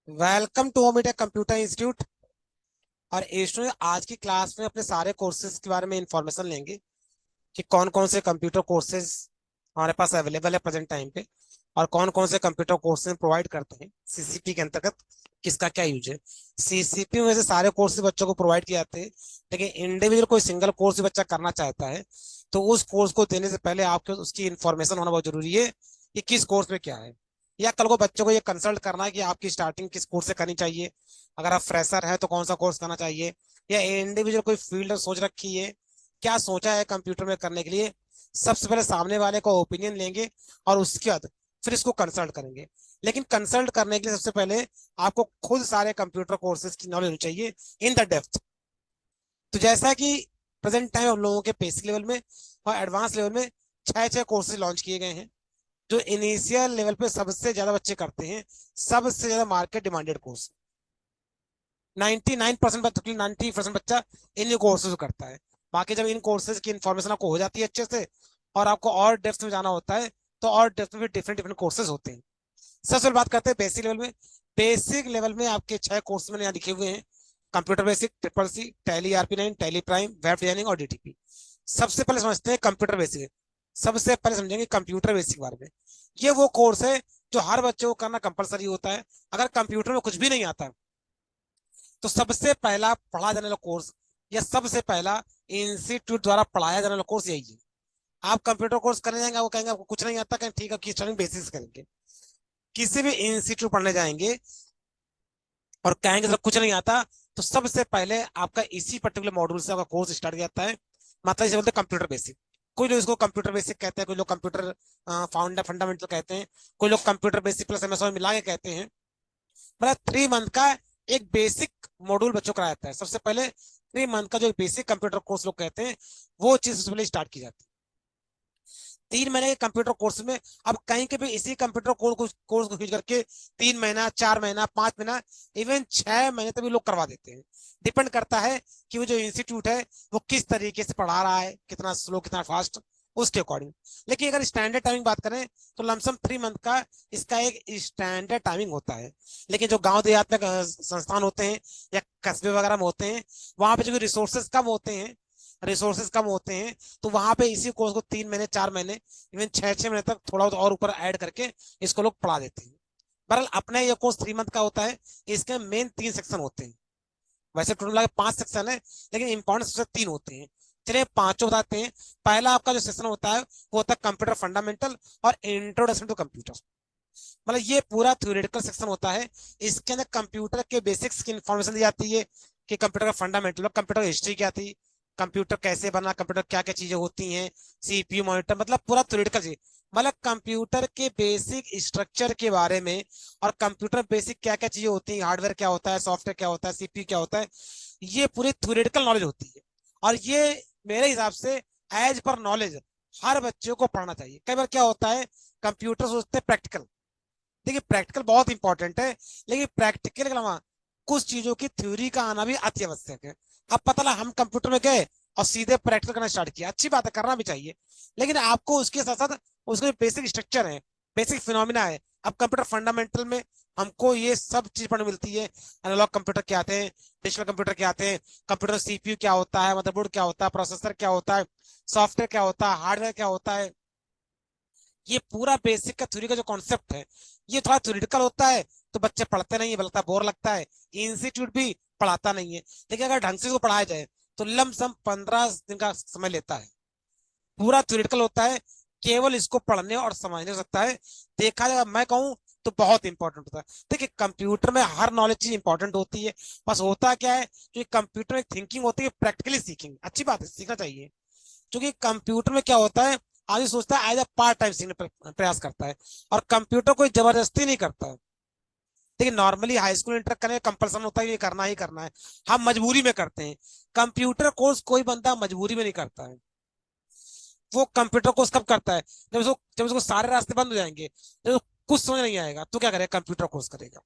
Welcome to होमिटेक computer institute. और student आज की क्लास में अपने सारे कोर्सेज के बारे में इंफॉर्मेशन लेंगे कि कौन कौन से कंप्यूटर कोर्सेज हमारे पास अवेलेबल है प्रेजेंट टाइम पे, और कौन कौन से कंप्यूटर कोर्सेज प्रोवाइड करते हैं सीसीपी के अंतर्गत, किसका क्या यूज है। सीसीपी में से सारे कोर्सेज बच्चों को प्रोवाइड किए जाते हैं, लेकिन इंडिविजुअल कोई सिंगल कोर्स भी बच्चा करना चाहता है तो उस कोर्स को देने से पहले आपके उसकी इंफॉर्मेशन होना बहुत जरूरी है कि किस कोर्स में क्या है। या कल को बच्चों को ये कंसल्ट करना है कि आपकी स्टार्टिंग किस कोर्स से करनी चाहिए, अगर आप फ्रेशर है तो कौन सा कोर्स करना चाहिए, या इंडिविजुअल कोई फील्ड सोच रखी है, क्या सोचा है कंप्यूटर में करने के लिए। सबसे पहले सामने वाले को ओपिनियन लेंगे और उसके बाद फिर इसको कंसल्ट करेंगे। लेकिन कंसल्ट करने के लिए सबसे पहले आपको खुद सारे कंप्यूटर कोर्सेज की नॉलेज होनी चाहिए इन द डेप्थ। तो जैसा कि प्रेजेंट टाइम हम लोगों के बेसिक लेवल में और एडवांस लेवल में छह छह कोर्सेज लॉन्च किए गए हैं, जो इनिशियल लेवल पे सबसे ज्यादा बच्चे करते हैं, सबसे ज्यादा मार्केट डिमांडेड कोर्स। 99% 90% बच्चा इन कोर्सेज करता है। बाकी जब इन कोर्सेज की इन्फॉर्मेशन आपको हो जाती है अच्छे से और आपको और डेप्थ में जाना होता है तो और डेप्थ में डिफरेंट डिफरेंट कोर्सेज होते हैं। सबसे पहले बात करते हैं बेसिक लेवल में। बेसिक लेवल में आपके छह कोर्स मैंने यहाँ लिखे हुए हैं: computer basic, triple C, Tally RP9, Tally prime, web designing और DTP। सबसे पहले समझते हैं कंप्यूटर बेसिक। सबसे पहले समझेंगे कंप्यूटर बेसिक के बारे में। ये वो कोर्स है जो हर बच्चे को करना कंपलसरी होता है। अगर कंप्यूटर में कुछ भी नहीं आता तो सबसे पहला पढ़ा जाने वाला कोर्स या सबसे पहला इंस्टीट्यूट द्वारा पढ़ाया जाने वाला कोर्स यही है। आप कंप्यूटर कोर्स करने जाएंगे, वो कहेंगे आपको कुछ नहीं आता, कहेंगे ठीक है की स्टार्टिंग बेसिक्स करेंगे। किसी भी इंस्टीट्यूट पढ़ने जाएंगे और कहेंगे सर कुछ नहीं आता, तो सबसे पहले आपका इसी पर्टिकुलर मॉड्यूल से आपका कोर्स स्टार्ट किया जाता है। मतलब इसे बोलते हैं कंप्यूटर बेसिक। कोई लोग इसको कंप्यूटर बेसिक कहते हैं, कोई लोग कंप्यूटर फाउंडर फंडामेंटल कहते हैं, कोई लोग कंप्यूटर बेसिक प्लस MS में मिला के कहते हैं। मतलब 3 मंथ का एक बेसिक मॉड्यूल बच्चों को कराया जाता है। सबसे पहले 3 मंथ का जो बेसिक कंप्यूटर कोर्स लोग कहते हैं, वो चीज सबसे पहले स्टार्ट की जाती है 3 महीने के कंप्यूटर कोर्स में। अब कहीं के भी इसी कंप्यूटर कोर्स को यूज करके 3 महीना, 4 महीना, 5 महीना, इवन 6 महीने तक भी लोग करवा देते हैं। डिपेंड करता है कि वो जो इंस्टीट्यूट है वो किस तरीके से पढ़ा रहा है, कितना स्लो कितना फास्ट, उसके अकॉर्डिंग। लेकिन अगर स्टैंडर्ड टाइमिंग बात करें तो लमसम 3 मंथ का इसका एक स्टैंडर्ड टाइमिंग होता है। लेकिन जो गांव देहात में संस्थान होते हैं या कस्बे वगैरह में होते हैं, वहां पे जो रिसोर्सेज कम होते हैं, तो वहां पे इसी कोर्स को 3 महीने, 4 महीने, इवन 6 6 महीने तक थोड़ा और ऊपर ऐड करके इसको लोग पढ़ा देते हैं। बहरहाल अपने ये कोर्स 3 मंथ का होता है। इसके मेन 3 सेक्शन होते हैं। वैसे टोटल मिला के 5 सेक्शन है, लेकिन इंपॉर्टेंट सबसे 3 होते हैं। चलिए पांचों बताते हैं। पहला आपका जो सेक्शन होता है वो होता है कंप्यूटर फंडामेंटल और इंट्रोडक्शन टू कंप्यूटर। मतलब ये पूरा थ्योरेटिकल सेक्शन होता है। इसके अंदर कंप्यूटर के बेसिक्स की इंफॉर्मेशन दी जाती है कि कंप्यूटर का फंडामेंटल, कंप्यूटर हिस्ट्री क्या थी, कंप्यूटर कैसे बना, कंप्यूटर क्या क्या चीजें होती हैं, CPU मॉनिटर, मतलब पूरा थ्योरेटिकल चीज। मतलब कंप्यूटर के बेसिक स्ट्रक्चर के बारे में और कंप्यूटर बेसिक क्या क्या चीजें होती हैं, हार्डवेयर क्या होता है, सॉफ्टवेयर क्या होता है, CPU क्या होता है, ये पूरी थ्योरेटिकल नॉलेज होती है। और ये मेरे हिसाब से एज पर नॉलेज हर बच्चे को पढ़ना चाहिए। कई बार क्या होता है, कंप्यूटर सोचते हैं प्रैक्टिकल। देखिए प्रैक्टिकल बहुत इंपॉर्टेंट है, लेकिन प्रैक्टिकल के अलावा कुछ चीजों की थ्योरी का आना भी अति आवश्यक है। अब पता लगा हम कंप्यूटर में गए और सीधे प्रैक्टिकल करना स्टार्ट किया, अच्छी बात है, करना भी चाहिए। लेकिन आपको उसके साथ साथ उसके बेसिक स्ट्रक्चर है, बेसिक फिनोमिना है। अब कंप्यूटर फंडामेंटल में हमको ये सब चीज पढ़ने मिलती है। एनालॉग कंप्यूटर क्या आते हैं, डिजिटल कंप्यूटर क्या आते हैं, कंप्यूटर CPU क्या होता है, मदरबोर्ड क्या होता है, प्रोसेसर क्या होता है, सॉफ्टवेयर क्या होता है, हार्डवेयर क्या होता है। ये पूरा बेसिक का थ्योरी का जो कॉन्सेप्ट है, ये थोड़ा थ्योरेटिकल होता है तो बच्चे पढ़ते नहीं है, बल्कि बोर लगता है। इंस्टीट्यूट भी पढ़ाता नहीं है। लेकिन अगर ढंग से इसको पढ़ाया जाए तो लमसम 15 दिन का समय लेता है। पूरा थ्योरेटिकल होता है, केवल इसको पढ़ने और समझने हो सकता है। देखा जाए मैं कहूँ तो बहुत इंपॉर्टेंट होता है। देखिए कंप्यूटर में हर नॉलेज चीज इंपॉर्टेंट होती है। बस होता क्या है कि कंप्यूटर में थिंकिंग होती है, प्रैक्टिकली सीखिंग, अच्छी बात है, सीखना चाहिए। क्योंकि कंप्यूटर में क्या होता है, आदमी सोचता है एज अ पार्ट टाइम सीखने प्रयास करता है, और कंप्यूटर कोई जबरदस्ती नहीं करता है। लेकिन नॉर्मली हाई स्कूल इंटर करने कंपल्सन होता है, ये करना ही करना है, हम मजबूरी में करते हैं। कंप्यूटर कोर्स कोई बंदा मजबूरी में नहीं करता है। वो कंप्यूटर कोर्स कब करता है, जब उसको सारे रास्ते बंद हो जाएंगे, जब उसको कुछ समझ नहीं आएगा तो क्या करेगा, कंप्यूटर कोर्स करेगा।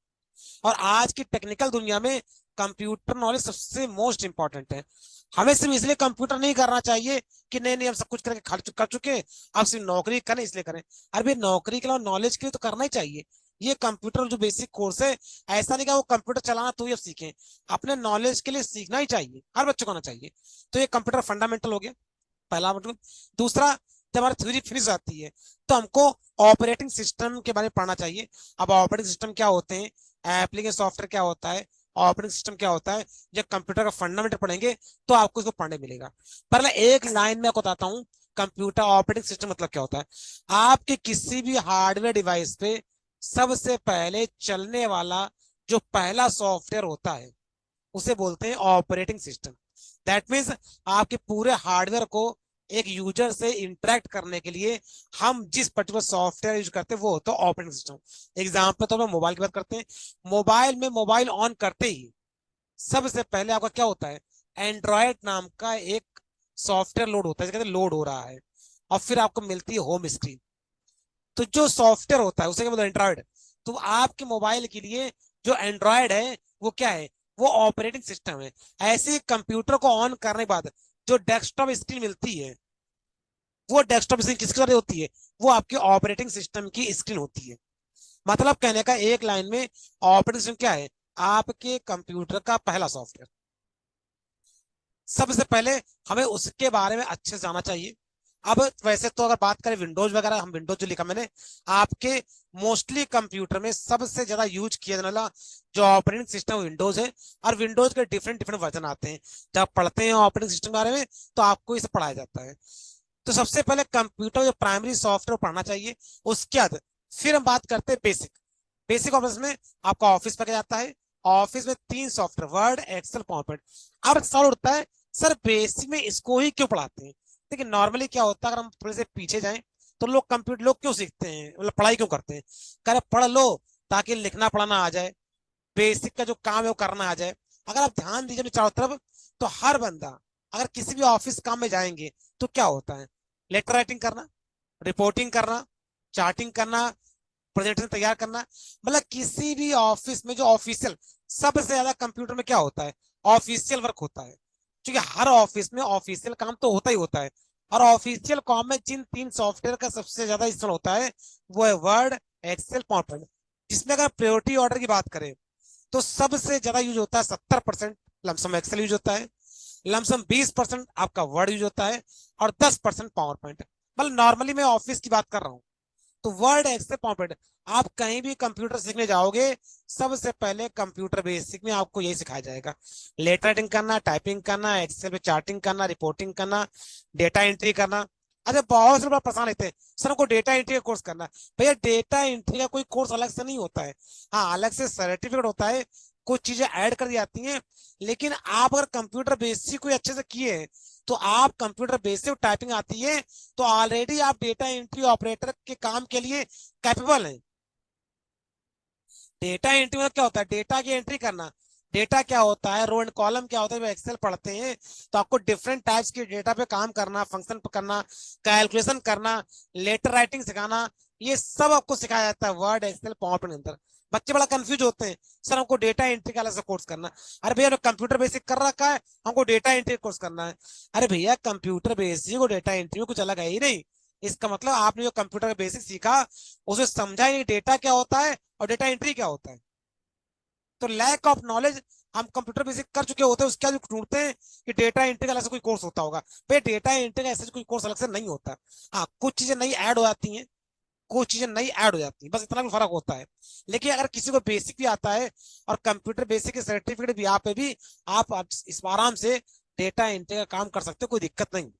और आज की टेक्निकल दुनिया में कंप्यूटर नॉलेज सबसे मोस्ट इंपॉर्टेंट है। हमें सिर्फ इसलिए कंप्यूटर नहीं करना चाहिए कि नहीं नहीं हम सब कुछ करके कर चुके हैं, अब सिर्फ नौकरी करें इसलिए करें। अरे भाई नौकरी के अलावा नॉलेज के लिए तो करना ही चाहिए। ये कंप्यूटर जो बेसिक कोर्स है, ऐसा नहीं कि वो कंप्यूटर चलाना तो ही अब सीखें, अपने नॉलेज के लिए सीखना ही चाहिए, हर बच्चे को आना चाहिए। तो ये कंप्यूटर फंडामेंटल हो गया, पहला मतलब। दूसरा, जब हमारी थ्योरी फिनिश आती है तो हमको ऑपरेटिंग सिस्टम के बारे में पढ़ना चाहिए। अब ऑपरेटिंग सिस्टम क्या होते हैं, एप्लीकेशन सॉफ्टवेयर क्या होता है, ऑपरेटिंग सिस्टम क्या होता है, जब कंप्यूटर का फंडामेंटल पढ़ेंगे तो आपको इसको पढ़ने मिलेगा। पहले एक लाइन में आपको बताता हूँ कंप्यूटर ऑपरेटिंग सिस्टम मतलब क्या होता है। आपके किसी भी हार्डवेयर डिवाइस पे सबसे पहले चलने वाला जो पहला सॉफ्टवेयर होता है उसे बोलते हैं ऑपरेटिंग सिस्टम। दैट मीन्स आपके पूरे हार्डवेयर को एक यूजर से इंटरेक्ट करने के लिए हम जिस पर्टिकुलर सॉफ्टवेयर यूज करते हैं वो होता है ऑपरेटिंग सिस्टम। एग्जाम्पल तो हम मोबाइल की बात करते हैं। मोबाइल में मोबाइल ऑन करते ही सबसे पहले आपका क्या होता है, एंड्रॉयड नाम का एक सॉफ्टवेयर लोड होता है, कहते हैं लोड हो रहा है, और फिर आपको मिलती है होम स्क्रीन। तो जो सॉफ्टवेयर होता है उसे क्या बोलते हैं, एंड्रॉयड। तो आपके मोबाइल के लिए जो एंड्रॉयड है वो क्या है, वो ऑपरेटिंग सिस्टम है। ऐसे कंप्यूटर को ऑन करने के बाद जो डेस्कटॉप स्क्रीन मिलती है, वो डेस्कटॉप स्क्रीन किसकी वजह होती है, वो आपके ऑपरेटिंग सिस्टम की स्क्रीन होती है। मतलब कहने का एक लाइन में, ऑपरेटिंग सिस्टम क्या है, आपके कंप्यूटर का पहला सॉफ्टवेयर। सबसे पहले हमें उसके बारे में अच्छे से जाना चाहिए। अब वैसे तो अगर बात करें विंडोज वगैरह, हम विंडोज जो लिखा मैंने, आपके मोस्टली कंप्यूटर में सबसे ज्यादा यूज किया जाने वाला जो ऑपरेटिंग सिस्टम विंडोज है। और विंडोज के डिफरेंट डिफरेंट वर्जन आते हैं। जब पढ़ते हैं ऑपरेटिंग सिस्टम के बारे में तो आपको इसे पढ़ाया जाता है। तो सबसे पहले कंप्यूटर जो प्राइमरी सॉफ्टवेयर पढ़ना चाहिए। उसके बाद फिर हम बात करते हैं बेसिक। बेसिक ऑफिस में आपका ऑफिस पकड़ जाता है। ऑफिस में 3 सॉफ्टवेयर, वर्ड, एक्सेल, पावरपॉइंट। अब सवाल उठता है, सर बेसिक में इसको ही क्यों पढ़ाते हैं। देखिए नॉर्मली क्या होता है, अगर हम थोड़े से पीछे जाएं तो लोग कंप्यूटर, लोग क्यों सीखते हैं, मतलब पढ़ाई क्यों करते हैं, कह रहे पढ़ लो ताकि लिखना पढ़ना आ जाए, बेसिक का जो काम है वो करना आ जाए। अगर आप ध्यान दीजिए अपनी चारों तरफ, तो हर बंदा अगर किसी भी ऑफिस काम में जाएंगे तो क्या होता है, लेटर राइटिंग करना, रिपोर्टिंग करना, चार्टिंग करना, प्रेजेंटेशन तैयार करना। मतलब किसी भी ऑफिस में जो ऑफिशियल, सबसे ज्यादा कंप्यूटर में क्या होता है, ऑफिशियल वर्क होता है। क्योंकि हर ऑफिस में ऑफिशियल काम तो होता ही होता है। और ऑफिशियल काम में जिन 3 सॉफ्टवेयर का सबसे ज्यादा इस्तेमाल होता है वो है वर्ड, एक्सेल, पावरपॉइंट। जिसमें अगर प्रायोरिटी ऑर्डर की बात करें तो सबसे ज्यादा यूज होता है, 70% लमसम एक्सेल यूज होता है, लमसम 20% आपका वर्ड यूज होता है, और 10% पावर पॉइंट। मतलब नॉर्मली मैं ऑफिस की बात कर रहा हूँ। तो वर्ड, एक्सेल, पावरपॉइंट, आप कहीं भी कंप्यूटर सीखने जाओगे सबसे पहले कंप्यूटर बेसिक में आपको यही सिखाया जाएगा। लेटर राइटिंग करना, टाइपिंग करना, एक्सेल पे चार्टिंग करना, रिपोर्टिंग करना, डेटा एंट्री करना। अच्छा बहुत से लोग परेशान रहते हैं, सर हमको डेटा एंट्री का कोर्स करना है। भैया डेटा एंट्री का कोई कोर्स अलग से नहीं होता है। हाँ अलग से सर्टिफिकेट होता है, कुछ चीजें ऐड कर दी जाती हैं। लेकिन आप अगर कंप्यूटर बेसिक कोई अच्छे से किए हैं, तो आप कंप्यूटर बेसिक टाइपिंग आती है, तो ऑलरेडी आप डेटा एंट्री ऑपरेटर के काम के लिए कैपेबल हैं। डेटा एंट्री मतलब क्या होता है, डेटा की एंट्री करना। डेटा क्या होता है, रो एंड कॉलम क्या होता है, एक्सेल पढ़ते हैं तो आपको डिफरेंट टाइप्स के डेटा पे काम करना, फंक्शन करना, कैलकुलेशन करना, लेटर राइटिंग सिखाना, ये सब आपको सिखाया जाता है वर्ड, एक्सेल, पावर पॉइंट के अंदर। बच्चे बड़ा कंफ्यूज होते हैं, सर हमको डेटा एंट्री का अलग से कोर्स करना। अरे भैया कंप्यूटर बेसिक कर रखा है, हमको डेटा एंट्री कोर्स करना है। अरे भैया कंप्यूटर बेसिक और डेटा एंट्री में कुछ अलग है ही नहीं। इसका मतलब आपने जो कंप्यूटर बेसिक सीखा उसे समझा ही नहीं डेटा क्या होता है और डेटा एंट्री क्या होता है। तो लैक ऑफ नॉलेज, हम कंप्यूटर बेसिक कर चुके होते हैं उसके बाद ढूंढते हैं कि डेटा एंट्री का अलग से कोई कोर्स होता होगा। भाई डेटा एंट्री का ऐसा कोई कोर्स अलग से नहीं होता। हाँ कुछ चीजें नई ऐड हो जाती हैं, कुछ चीजें नई ऐड हो जाती हैं, बस इतना भी फर्क होता है। लेकिन अगर किसी को बेसिक भी आता है और कंप्यूटर बेसिक के सर्टिफिकेट भी आप पे भी, आप इस आराम से डेटा एंट्री का काम कर सकते हो, कोई दिक्कत नहीं।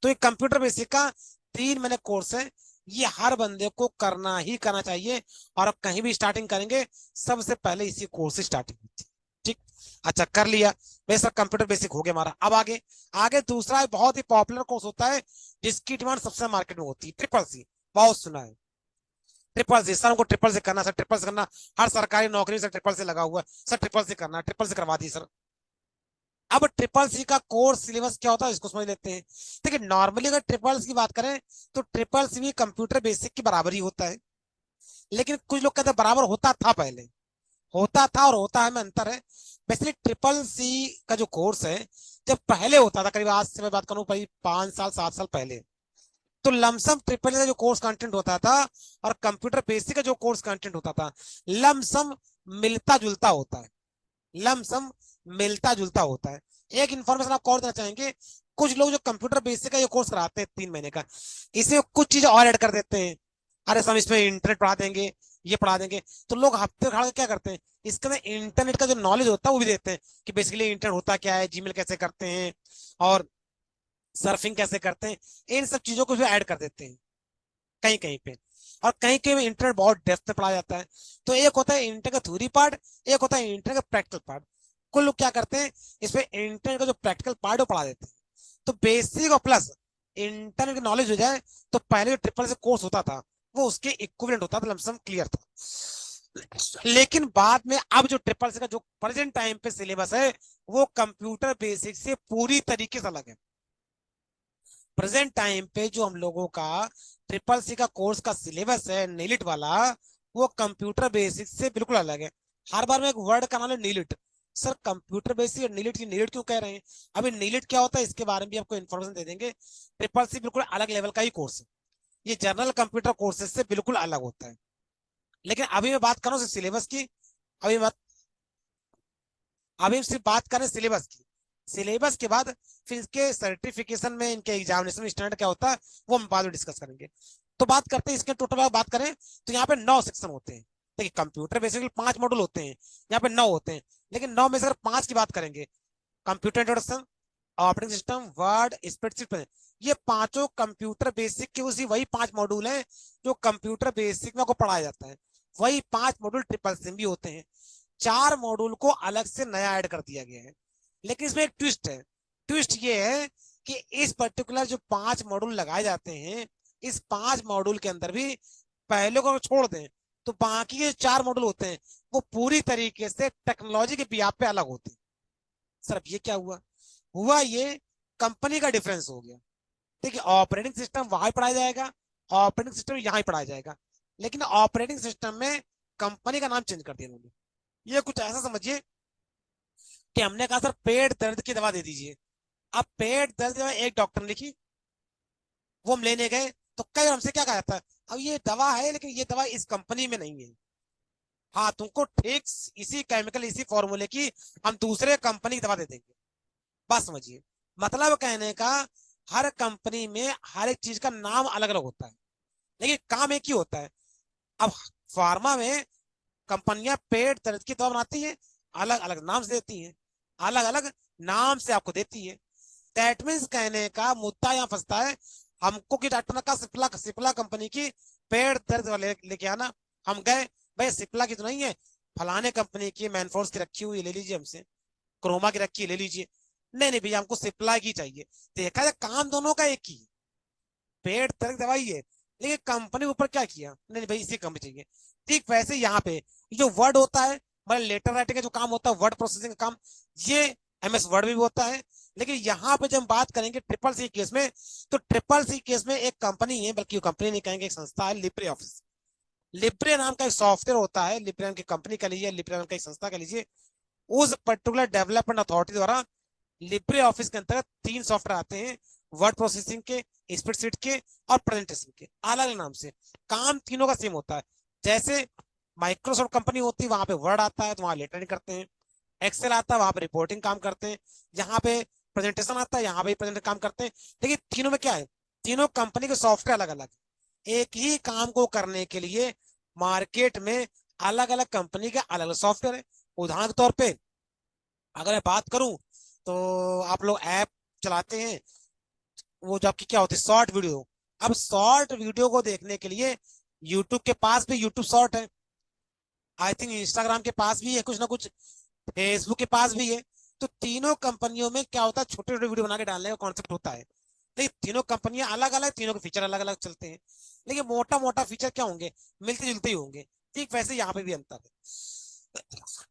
तो ये कंप्यूटर बेसिक का 3 महीने कोर्स है, ये हर बंदे को करना ही करना चाहिए। और आप कहीं भी स्टार्टिंग करेंगे सबसे पहले इसी कोर्स से स्टार्टिंग होती है। ठीक, अच्छा कर लिया भाई सर, कंप्यूटर बेसिक हो गया हमारा। अब आगे, आगे दूसरा बहुत ही पॉपुलर कोर्स होता है जिसकी डिमांड सबसे मार्केट में होती है, ट्रिपल सी। बहुत सुना है ट्रिपल सी, सर हमको ट्रिपल सी करना, सर ट्रिपल सी करना, हर सरकारी नौकरी से ट्रिपल सी लगा हुआ है, सर ट्रिपल सी करना, ट्रिपल सी करवा दी सर। अब ट्रिपल सी का कोर्स सिलेबस क्या होता है इसको समझ लेते हैं। देखिए नॉर्मली अगर ट्रिपल सी की बात करें तो ट्रिपल सी भी कंप्यूटर बेसिक के बराबर ही होता है। लेकिन कुछ लोग कहते हैं बराबर होता था पहले, होता था और होता है में अंतर है। बेसिकली ट्रिपल सी का जो कोर्स है, जब पहले होता था, करीब आज से मैं बात करूं भाई 5 साल 7 साल पहले, तो लमसम ट्रिपल का जो कोर्स कंटेंट होता था और कंप्यूटर बेसिक का जो कोर्स कंटेंट होता था, लमसम मिलता जुलता होता है, लमसम मिलता जुलता होता है। एक इन्फॉर्मेशन आपको और देना चाहेंगे, कुछ लोग जो कंप्यूटर बेसिक का ये कोर्स कराते हैं 3 महीने का, इसमें कुछ चीजें और ऐड कर देते हैं। अरे हम इसमें इंटरनेट पढ़ा देंगे, ये पढ़ा देंगे। तो लोग हफ्ते खड़ा के क्या करते हैं, इसके अंदर इंटरनेट का जो नॉलेज होता है वो भी देते हैं कि बेसिकली इंटरनेट होता क्या है, जीमेल कैसे करते हैं, और सर्फिंग कैसे करते हैं। इन सब चीजों को भी ऐड कर देते हैं कहीं कहीं पे। और कहीं कहीं इंटरनेट बहुत डेप्थ में पढ़ा जाता है। तो एक होता है इंटरनेट का थ्योरी पार्ट, एक होता है इंटरनेट का प्रैक्टिकल पार्ट। कुछ लोग क्या करते हैं, इसमें इंटरनेट का जो प्रैक्टिकल पार्ट है वो पढ़ा देते हैं। तो बेसिक और प्लस इंटरनेट की नॉलेज हो जाए तो पहले जो ट्रिपल से कोर्स होता था वो उसके इक्विवेलेंट होता था, लमसम क्लियर था। लेकिन बाद में अब जो ट्रिपल से का जो प्रेजेंट टाइम पे सिलेबस है वो कंप्यूटर बेसिक से पूरी तरीके से अलग है। प्रेजेंट टाइम पे जो हम लोगों का ट्रिपल सी का कोर्स का सिलेबस है नीलिट वाला, वो कंप्यूटर बेसिक से बिल्कुल अलग है। हर बार में एक वर्ड का नाम है नीलिट। सर कंप्यूटर बेसिक और नीलिट की नीलिट क्यों कह रहे हैं? अभी नीलिट क्या होता है इसके बारे में भी आपको इन्फॉर्मेशन दे देंगे। ट्रिपल सी बिल्कुल अलग लेवल का ही कोर्स है, ये जनरल कंप्यूटर कोर्सेज से बिल्कुल अलग होता है। लेकिन अभी मैं बात कर रहा हूँ सिलेबस की। अभी बात अभी हम सिर्फ बात करें सिलेबस की। सिलेबस के बाद फिर इसके सर्टिफिकेशन में इनके एग्जामिनेशन स्टैंडर्ड क्या होता है वो हम बाद में डिस्कस करेंगे। तो बात करते हैं इसके टोटल बात करें तो यहाँ पे 9 सेक्शन होते हैं। देखिए कंप्यूटर बेसिकली 5 मॉड्यूल होते हैं, यहाँ पे 9 होते हैं। लेकिन 9 में से अगर 5 की बात करेंगे, computer introduction, operating system, word, spreadsheet, ये पांचों कंप्यूटर बेसिक के उसी वही 5 मॉड्यूल हैं जो कंप्यूटर बेसिक में को पढ़ाया जाता है। वही 5 मॉड्यूल ट्रिपल सिम भी होते हैं। 4 मॉड्यूल को अलग से नया ऐड कर दिया गया है। लेकिन इसमें एक ट्विस्ट है। ट्विस्ट ये है कि इस पर्टिकुलर जो 5 मॉड्यूल लगाए जाते हैं, इस 5 मॉड्यूल के अंदर भी पहले को छोड़ दें तो बाकी के 4 मॉड्यूल होते हैं वो पूरी तरीके से टेक्नोलॉजी के बिहाफ पे अलग होते हैं। सर अब ये क्या हुआ? हुआ ये कंपनी का डिफरेंस हो गया। देखिए ऑपरेटिंग सिस्टम वहां पढ़ाया जाएगा, ऑपरेटिंग सिस्टम यहाँ ही पढ़ाया जाएगा। लेकिन ऑपरेटिंग सिस्टम में कंपनी का नाम चेंज कर दिया उन्होंने। ये कुछ ऐसा समझिए कि हमने कहा सर पेट दर्द की दवा दे दीजिए। अब पेट दर्द की दवा एक डॉक्टर ने लिखी, वो हम लेने गए तो कई बार हमसे क्या कहा जाता है, अब ये दवा है लेकिन ये दवा इस कंपनी में नहीं है। हाँ तुमको ठीक इसी केमिकल इसी फॉर्मूले की हम दूसरे कंपनी की दवा दे देंगे। बस समझिए, मतलब कहने का हर कंपनी में हर एक चीज का नाम अलग अलग होता है लेकिन काम एक ही होता है। अब फार्मा में कंपनियां पेट दर्द की दवा बनाती है, अलग अलग नाम से देती है, अलग अलग नाम से आपको देती है। दैट मीन्स कहने का मुद्दा यहाँ फंसता है, हमको कि डॉक्टर ने कहा सिप्ला सिप्ला कंपनी की पेट दर्द वाले लेके आना। हम गए, भाई सिप्ला की तो नहीं है, फलाने कंपनी की मैनफोर्स की रखी हुई ले लीजिए हमसे, क्रोमा की रखी ले लीजिए। नहीं नहीं भैया हमको सिप्ला की चाहिए। देखा जाए काम दोनों का एक ही, पेट दर्द की दवाई है, लेकिन कंपनी ऊपर क्या किया, नहीं नहीं भाई इसी कंपनी चाहिए। ठीक वैसे यहाँ पे जो वर्ड होता है, मतलब लेटर राइटिंग का जो काम होता है, वर्ड प्रोसेसिंग का काम, ये MS वर्ड में भी होता है। लेकिन यहाँ पे जब हम बात करेंगे ट्रिपल सी केस में, तो ट्रिपल सी केस में एक कंपनी है, बल्कि कंपनी नहीं कहेंगे, एक संस्था है, लिब्रे ऑफिस। लिब्रे नाम का एक सॉफ्टवेयर होता है, लिब्रे नाम की कंपनी का लीजिए, लिब्रे नाम का एक संस्था का लीजिए। उस पर्टिकुलर डेवलपमेंट अथॉरिटी द्वारा लिब्रे ऑफिस के अंतर्गत 3 सॉफ्टवेयर आते हैं, वर्ड प्रोसेसिंग के, स्प्रेडशीट के और प्रेजेंटेशन के, अलग अलग नाम से। काम तीनों का सेम होता है। जैसे माइक्रोसॉफ्ट कंपनी होती है वहां पे वर्ड आता है तो वहां लेटरिंग करते हैं, एक्सेल आता है वहां पे रिपोर्टिंग काम करते हैं, यहाँ पे प्रेजेंटेशन आता है यहाँ पे प्रेजेंट काम करते हैं। लेकिन तीनों में क्या है, तीनों कंपनी के सॉफ्टवेयर अलग अलग है। एक ही काम को करने के लिए मार्केट में अलग अलग कंपनी के अलग अलग सॉफ्टवेयर है। उदाहरण के तौर पे अगर मैं बात करूं तो आप लोग ऐप चलाते हैं, वो जो आपकी क्या होती है शॉर्ट वीडियो। अब शॉर्ट वीडियो को देखने के लिए यूट्यूब के पास भी यूट्यूब शॉर्ट है, आई थिंक इंस्टाग्राम के पास भी है कुछ ना कुछ, फेसबुक के पास भी है। तो तीनों कंपनियों में क्या होता है, छोटे छोटे वीडियो बना के डालने का कॉन्सेप्ट होता है। लेकिन तीनों कंपनियां अलग अलग, तीनों के फीचर अलग अलग चलते हैं। लेकिन मोटा मोटा फीचर क्या होंगे, मिलते जुलते ही होंगे। ठीक वैसे यहाँ पे भी अंतर है।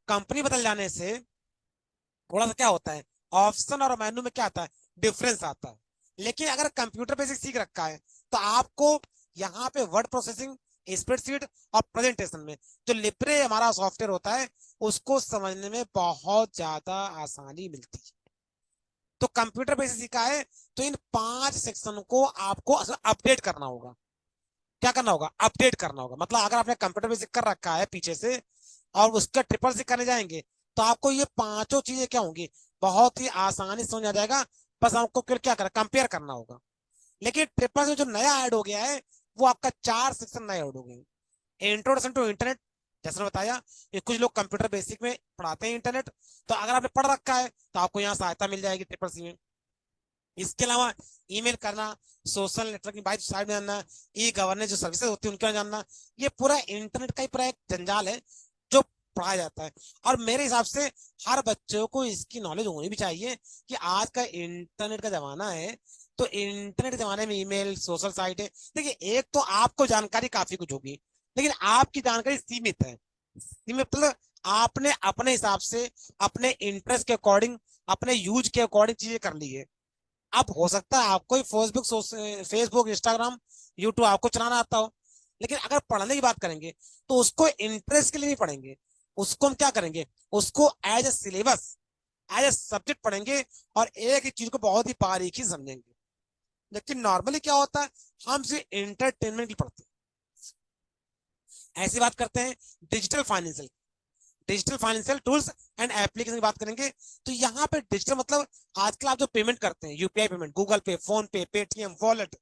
कंपनी बदल जाने से थोड़ा सा क्या होता है, ऑप्शन और मेन्यू में क्या आता है, डिफरेंस आता है। लेकिन अगर कंप्यूटर बेसिक सीख रखा है तो आपको यहाँ पे वर्ड प्रोसेसिंग, स्प्रेडशीट और प्रेजेंटेशन में जो लिब्रे हमारा सॉफ्टवेयर होता है उसको समझने में बहुत ज्यादा आसानी मिलती है। तो कंप्यूटर बेसिक सीखा है, तो इन 5 सेक्शन को आपको अपडेट करना होगा। क्या करना होगा? अपडेट करना होगा। मतलब अगर आपने कंप्यूटर बेसिक कर रखा है पीछे से और उसका ट्रिपल सी करने जाएंगे, तो आपको ये पांचों चीजें क्या होंगी, बहुत ही आसानी से समझ आ जाएगा। बस आपको फिर क्या करना, कंपेयर करना होगा। लेकिन ट्रिपल से जो नया ऐड हो गया है, वो आपका 4 सेक्शन नए ऐड हो गए। इंट्रोडक्शन टू इंटरनेट, जैसे मैंने बताया कि कुछ लोग कंप्यूटर बेसिक में पढ़ाते हैं इंटरनेट, तो अगर आपने पढ़ रखा है तो आपको यहाँ सहायता मिल जाएगी ट्रिपल सी में। इसके अलावा ईमेल करना, सोशल नेटवर्किंग बाइट साइड में जानना, ई गवर्नेंस जो सर्विसेज होती है उनके बारे में जानना, ये पूरा इंटरनेट का ही पूरा एक जंजाल है जो पढ़ाया जाता है। और मेरे हिसाब से हर बच्चों को इसकी नॉलेज होनी भी चाहिए कि आज का इंटरनेट का जमाना है। तो इंटरनेट के जमाने में ईमेल, सोशल साइट है। देखिए, एक तो आपको जानकारी काफी कुछ होगी, लेकिन आपकी जानकारी सीमित है। सीमित मतलब आपने अपने हिसाब से, अपने इंटरेस्ट के अकॉर्डिंग, अपने यूज के अकॉर्डिंग चीजें कर ली है। अब हो सकता है आपको फेसबुक फेसबुक इंस्टाग्राम यूट्यूब आपको चलाना आता हो, लेकिन अगर पढ़ने की बात करेंगे तो उसको इंटरेस्ट के लिए नहीं पढ़ेंगे। उसको हम क्या करेंगे, उसको as a syllabus, as a subject पढ़ेंगे और एक एक चीज को बहुत ही बारीकी से समझेंगे। लेकिन नॉर्मली क्या होता है, हम सिर्फ एंटरटेनमेंट की पढ़ते हैं। ऐसी बात करते हैं digital financial, digital financial tools and application की बात करेंगे। तो यहाँ पे डिजिटल मतलब आजकल आप जो पेमेंट करते हैं, यूपीआई पेमेंट, गूगल पे, फोन पे, पेटीएम, वॉलेट,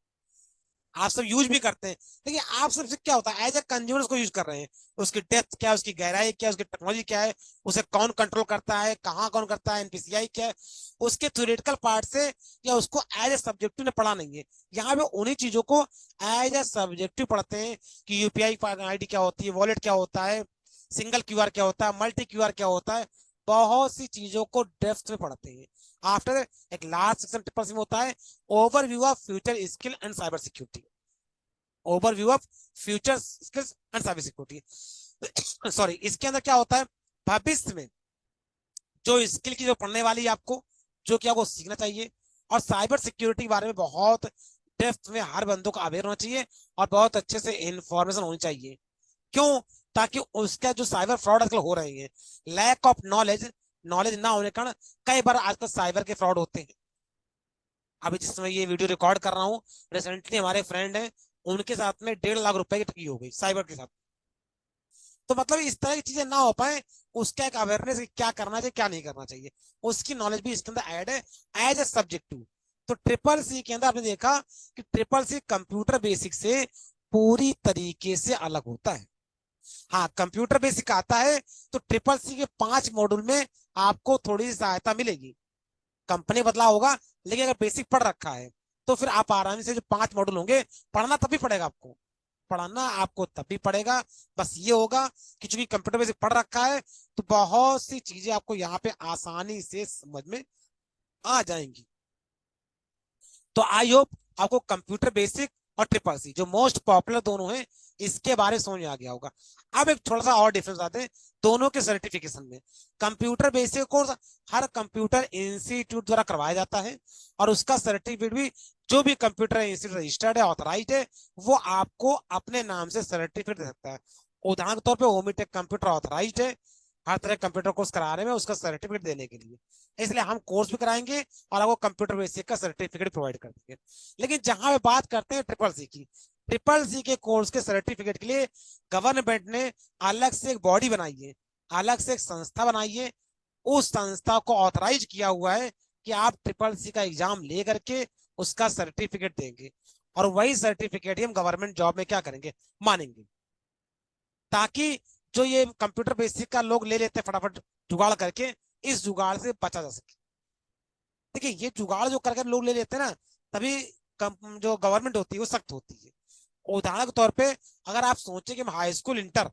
आप सब यूज भी करते हैं। देखिए, आप सबसे क्या होता है, एज ए कंज्यूमर उसको यूज कर रहे हैं। उसकी डेप्थ क्या है, उसकी गहराई क्या है, उसकी टेक्नोलॉजी क्या है, उसे कौन कंट्रोल करता है, कहाँ कौन करता है, एनपीसीआई क्या है, उसके थ्योरेटिकल पार्ट से, या उसको एज ए सब्जेक्टिव ने पढ़ा नहीं है। यहाँ पे उन्हीं चीजों को एज ए सब्जेक्टिव पढ़ते हैं कि यूपीआई आईडी क्या होती है, वॉलेट क्या होता है, सिंगल क्यूआर क्या होता है, मल्टी क्यूआर क्या होता है, बहुत सी चीजों को डेप्थ में पढ़ते हैं। आफ्टर एक लास्ट सेक्शन ट्रिपल सी में होता है overview of future skill and cyber security, overview of future skills and cyber security. Sorry, इसके अंदर क्या होता है, भविष्य में जो स्किल की जो पढ़ने वाली है आपको, जो कि आपको सीखना चाहिए। और साइबर सिक्योरिटी के बारे में बहुत डेप्थ में हर बंदों को अवेयर होना चाहिए और बहुत अच्छे से इंफॉर्मेशन होनी चाहिए। क्यों? ताकि उसका जो साइबर फ्रॉड आजकल हो रहे हैं, लैक ऑफ नॉलेज, नॉलेज ना होने के कारण कई बार आजकल साइबर के फ्रॉड होते हैं। अभी जिस समय ये वीडियो रिकॉर्ड कर रहा हूँ, रिसेंटली हमारे फ्रेंड हैं, उनके साथ में 1.5 लाख रुपए की ठगी हो गई साइबर के साथ। तो मतलब इस तरह की चीजें ना हो पाए, उसका एक अवेयरनेस क्या करना चाहिए क्या नहीं करना चाहिए, उसकी नॉलेज भी इसके अंदर ऐड है एज ए सब्जेक्ट टू। तो ट्रिपल सी के अंदर आपने देखा कि ट्रिपल सी कंप्यूटर बेसिक से पूरी तरीके से अलग होता है। हाँ, कंप्यूटर बेसिक आता है तो ट्रिपल सी के 5 मॉड्यूल में आपको थोड़ी सी सहायता मिलेगी। कंपनी बदला होगा, लेकिन अगर बेसिक पढ़ रखा है तो फिर आप आराम से जो 5 मॉड्यूल होंगे, पढ़ना तभी पड़ेगा आपको, पढ़ना आपको तभी पड़ेगा। बस ये होगा कि चूंकि कंप्यूटर बेसिक पढ़ रखा है, तो बहुत सी चीजें आपको यहाँ पे आसानी से समझ में आ जाएंगी। तो आई होप आपको कंप्यूटर बेसिक और ट्रिपल सी जो मोस्ट पॉपुलर दोनों हैं, इसके बारे में समझ में आ गया होगा। अब एक थोड़ा सा और डिफरेंस आते हैं दोनों के सर्टिफिकेशन में। कंप्यूटर बेसिक कोर्स हर कंप्यूटर इंस्टीट्यूट द्वारा करवाया जाता है, और उसका सर्टिफिकेट भी जो भी कंप्यूटर इंस्टीट्यूट रजिस्टर्ड है, ऑथराइज है, वो आपको अपने नाम से सर्टिफिकेट दे सकता है। उदाहरण के तौर पर ओमीटेक कंप्यूटर ऑथराइज है हर तरह कंप्यूटर कोर्स कराने में, उसका सर्टिफिकेट देने के लिए। इसलिए हम कोर्स भी कराएंगे और आपको कंप्यूटर बेसिक का सर्टिफिकेट प्रोवाइड कर देंगे। लेकिन जहां पे बात करते हैं ट्रिपल सी की, ट्रिपल सी के कोर्स के सर्टिफिकेट के लिए गवर्नमेंट ने अलग से एक बॉडी बनाई है, अलग से एक संस्था बनाई है। उस संस्था को ऑथराइज किया हुआ है कि आप ट्रिपल सी का एग्जाम ले करके उसका सर्टिफिकेट देंगे, और वही सर्टिफिकेट ही हम गवर्नमेंट जॉब में क्या करेंगे, मानेंगे। ताकि जो ये कंप्यूटर बेसिक का लोग ले लेते हैं फटाफट जुगाड़ करके, इस जुगाड़ से बचा जा सके। देखिए, ये जुगाड़ जो करके लोग ले लेते हैं ना, तभी जो गवर्नमेंट होती है वो सख्त होती है। उदाहरण के तौर पे अगर आप सोचे कि हम हाई स्कूल इंटर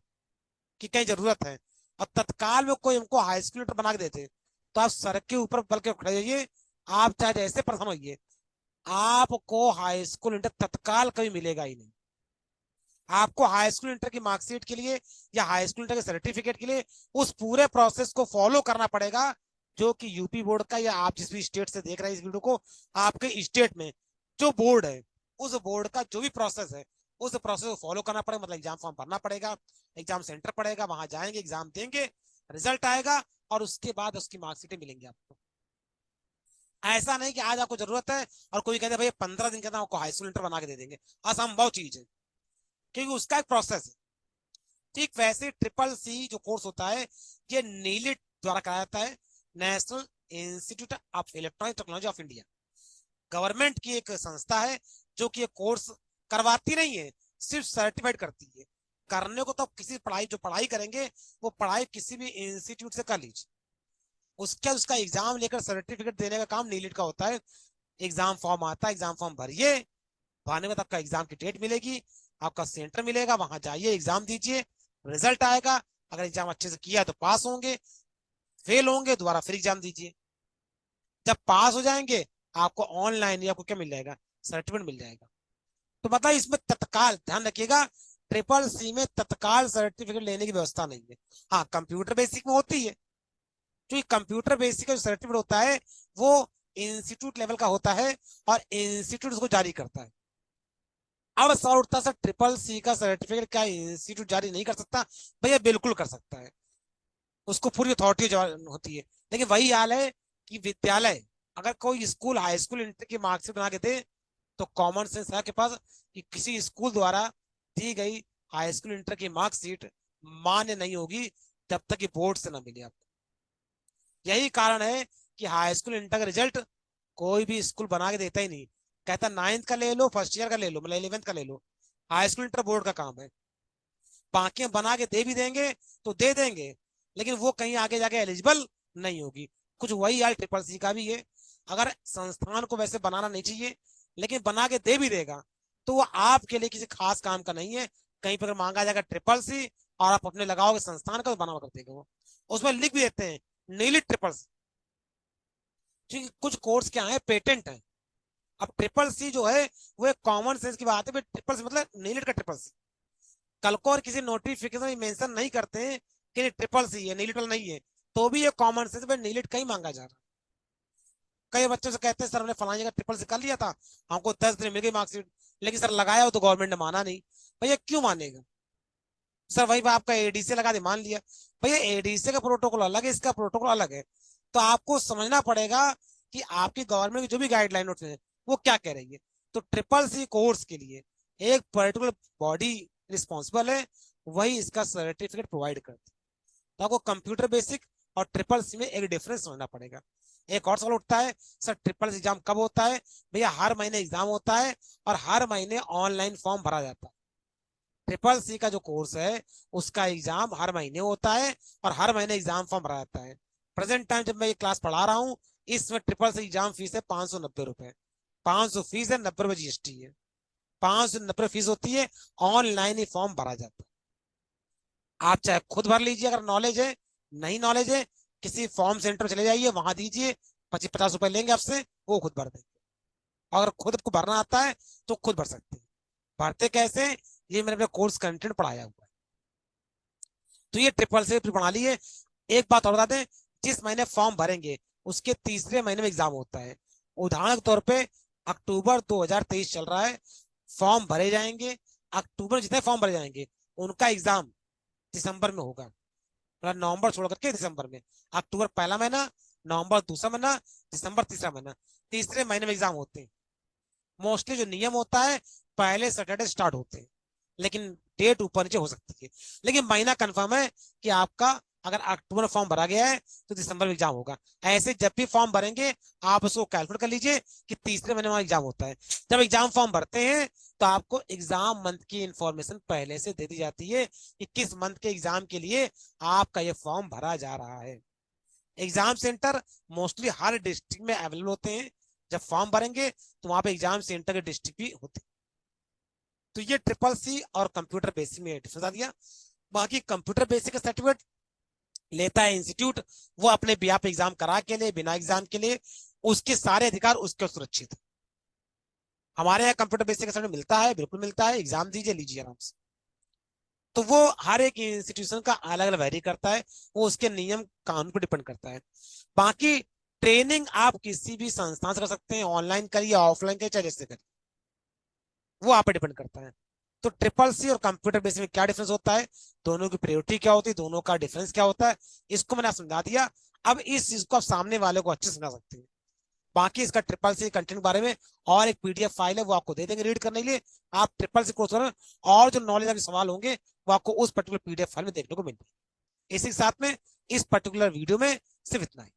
की कहीं जरूरत है, और तत्काल में कोई हमको हाई स्कूल इंटर बना के देते, तो आप सड़क के ऊपर बल के खड़े जाइए, आप चाहे जैसे परेशान होइए, आपको हाई स्कूल इंटर तत्काल कभी मिलेगा ही नहीं। आपको हाई स्कूल इंटर की मार्कशीट के लिए या हाई स्कूल इंटर के सर्टिफिकेट के लिए उस पूरे प्रोसेस को फॉलो करना पड़ेगा, जो कि यूपी बोर्ड का, या आप जिस भी स्टेट से देख रहे हैं इस वीडियो को, आपके स्टेट में जो बोर्ड है, उस बोर्ड का जो भी प्रोसेस है, उस प्रोसेस को फॉलो करना पड़ेगा। मतलब एग्जाम फॉर्म भरना पड़ेगा, एग्जाम सेंटर पड़ेगा, वहां जाएंगे, एग्जाम देंगे, रिजल्ट आएगा, और उसके बाद उसकी मार्कशीटें मिलेंगी आपको। ऐसा नहीं कि आज आपको जरूरत है और कोई कहते भैया 15 दिन के अंदर आपको हाई स्कूल इंटर बना के दे देंगे, असंभव चीज है, क्योंकि उसका एक प्रोसेस है। ठीक वैसे ट्रिपल सी जो कोर्स होता है ये नीलिट द्वारा कराया जाता है, national institute of electronic technology of India. Government की एक संस्था है जो कि ये कोर्स करवाती नहीं है, सिर्फ सर्टिफाइड करती है। करने को तो किसी पढ़ाई जो पढ़ाई करेंगे वो पढ़ाई किसी भी इंस्टीट्यूट से कर लीजिए, उसके उसका एग्जाम लेकर सर्टिफिकेट देने का काम नीलिट का होता है। एग्जाम फॉर्म आता है, एग्जाम फॉर्म भरिए, भरने के बाद आपका एग्जाम की डेट मिलेगी, आपका सेंटर मिलेगा, वहां जाइए एग्जाम दीजिए, रिजल्ट आएगा। अगर एग्जाम अच्छे से किया तो पास होंगे, फेल होंगे दोबारा फिर एग्जाम दीजिए। जब पास हो जाएंगे आपको ऑनलाइन ही आपको क्या मिल जाएगा, सर्टिफिकेट मिल जाएगा। तो मतलब इसमें तत्काल ध्यान रखिएगा, ट्रिपल सी में तत्काल सर्टिफिकेट लेने की व्यवस्था नहीं है। हाँ कंप्यूटर बेसिक में होती है, क्योंकि कंप्यूटर बेसिक का जो सर्टिफिकेट होता है वो इंस्टीट्यूट लेवल का होता है और इंस्टीट्यूट उसको जारी करता है। अब सवाल उठता है सर ट्रिपल सी का सर्टिफिकेट क्या इंस्टीट्यूट जारी नहीं कर सकता? भैया बिल्कुल कर सकता है, उसको पूरी अथॉरिटी होती है। लेकिन वही हाल है कि विद्यालय, अगर कोई स्कूल हाई स्कूल इंटर की मार्कशीट बना के दे तो कॉमन सेंस है के पास कि किसी स्कूल द्वारा दी गई हाई स्कूल इंटर की मार्कशीट मान्य नहीं होगी जब तक कि बोर्ड से ना मिले आपको। यही कारण है कि हाई स्कूल इंटर का रिजल्ट कोई भी स्कूल बना के देता ही नहीं, कहता 9th का ले लो, फर्स्ट ईयर का ले लो, मतलब 11th का ले लो। हाई स्कूल इंटर बोर्ड का काम है, बाकी बना के दे भी देंगे तो दे देंगे, लेकिन वो कहीं आगे जाके एलिजिबल नहीं होगी। कुछ वही यार ट्रिपल सी का भी है, अगर संस्थान को वैसे बनाना नहीं चाहिए लेकिन बना के दे भी देगा तो वो आपके लिए किसी खास काम का नहीं है। कहीं पर मांगा जाएगा ट्रिपल सी और आप अपने लगाओगे संस्थान का तो बना कर देगा वो, उसमें लिख भी देते हैं नीली ट्रिपल सी, क्योंकि कुछ कोर्स क्या है पेटेंट है। अब ट्रिपल सी जो है वो एक कॉमन सेंस की बात है, ट्रिपल सी मतलब नीलिट का ट्रिपल सी। कल को और किसी नोटिफिकेशन में मेंशन नहीं करते हैं कि ट्रिपल सी है नीलिट वाला नहीं है, तो भी ये कॉमन सेंस में नीलिट का ही मांगा जा रहा है। कई बच्चों से कहते हैं सर हमने फलानी जगह ट्रिपल सी कर लिया था, हमको 10 दिन मिल गई मार्कशीट, लेकिन सर लगाया हो तो गवर्नमेंट ने माना नहीं। भैया क्यों मानेगा सर? वही आपका एडीसी लगा दे मान लिया। भैया एडीसी का प्रोटोकॉल अलग है, इसका प्रोटोकॉल अलग है। तो आपको समझना पड़ेगा कि आपकी गवर्नमेंट की जो भी गाइडलाइन है वो क्या कह रही है। तो ट्रिपल सी कोर्स के लिए एक पर्टिकुलर बॉडी रिस्पॉन्सिबल है, वही इसका सर्टिफिकेट प्रोवाइड करती है। तो आपको कंप्यूटर बेसिक और ट्रिपल सी में एक डिफरेंस समझना पड़ेगा। एक और सवाल उठता है सर ट्रिपल सी एग्जाम कब होता है? भैया हर महीने एग्जाम होता है और हर महीने ऑनलाइन फॉर्म भरा जाता है। ट्रिपल सी का जो कोर्स है उसका एग्जाम हर महीने होता है और हर महीने एग्जाम फॉर्म भरा जाता है। प्रेजेंट टाइम जब मैं ये क्लास पढ़ा रहा हूँ इसमें ट्रिपल सी एग्जाम फीस है 590 रुपए। 500 फीस है, 90 रुपए जीएसटी है, 590 फीस होती है। ऑनलाइन ही फॉर्म भरा जाता है, आप चाहे खुद भर लीजिए अगर नॉलेज है, नहीं नॉलेज है किसी फॉर्म सेंटर चले जाइए वहां दीजिए, 25-50 रुपए लेंगे आपसे, वो खुद भर देंगे। अगर खुद को भरना आता है तो खुद भर सकते हैं। भरते कैसे, ये मैंने अपने कोर्स कंटेंट पढ़ाया हुआ है। तो ये ट्रिपल सी प्रणाली है। एक बात और बता दें, जिस महीने फॉर्म भरेंगे उसके तीसरे महीने में एग्जाम होता है। उदाहरण के तौर पे अक्टूबर 2023 चल रहा है, फॉर्म भरे जाएंगे, अक्टूबर में जितने फॉर्म भरे जाएंगे उनका एग्जाम दिसंबर में होगा, मतलब नवंबर छोड़ करके दिसंबर में। अक्टूबर पहला महीना, नवंबर दूसरा महीना, दिसंबर तीसरा महीना, तीसरे महीने में एग्जाम होते हैं। मोस्टली जो नियम होता है पहले सैटरडे स्टार्ट होते हैं, लेकिन डेट ऊपर नीचे हो सकती है। लेकिन महीना कंफर्म है कि आपका अगर अक्टूबर में फॉर्म भरा गया है तो दिसंबर में एग्जाम होगा। ऐसे जब भी फॉर्म भरेंगे आप उसको कैलकुलेट कर लीजिए कि तीसरे महीने में एग्जाम होता है। जब एग्जाम फॉर्म भरते हैं तो आपको एग्जाम मंथ की इंफॉर्मेशन पहले से दे दी जाती है कि किस मंथ के एग्जाम के लिए आपका ये फॉर्म भरा जा रहा है। एग्जाम सेंटर मोस्टली हर डिस्ट्रिक्ट में अवेलेबल होते हैं। जब फॉर्म भरेंगे तो वहां पे एग्जाम सेंटर के डिस्ट्रिक्ट भी होते हैं। तो ये ट्रिपल सी और कंप्यूटर बेसिक में डिफरेंस बता दिया। बाकी कंप्यूटर बेसिक का सर्टिफिकेट लेता है इंस्टीट्यूट, वो अपने भी आप एग्जाम करा के लिए बिना एग्जाम के लिए, उसके सारे अधिकार उसके सुरक्षित है। हमारे यहाँ कंप्यूटर बेसिक का सर्टिफिकेट मिलता है, बिल्कुल मिलता है, एग्जाम दीजिए लीजिए आराम से। तो वो हर एक इंस्टीट्यूशन का अलग अलग वेरी करता है, वो उसके नियम कानून पर डिपेंड करता है। बाकी ट्रेनिंग आप किसी भी संस्थान से कर सकते हैं, ऑनलाइन करिए ऑफलाइन करिए चाहे जैसे करिए, वो आप पे डिपेंड करता है। तो ट्रिपल सी और कंप्यूटर बेसिक में क्या डिफरेंस होता है, दोनों की प्रायोरिटी क्या होती है, दोनों का डिफरेंस क्या होता है, इसको मैंने समझा दिया। अब इस चीज को आप सामने वाले को अच्छे से समझा सकते हैं। बाकी इसका ट्रिपल सी कंटेंट के बारे में और एक पीडीएफ फाइल है, वो आपको दे देंगे रीड करने के लिए। आप ट्रिपल सी कोर्स करें और जो नॉलेज के सवाल होंगे वो आपको उस पर्टिकुलर पीडीएफ फाइल में देखने को मिलेंगे। इसी के साथ में इस पर्टिकुलर वीडियो में सिर्फ इतना ही।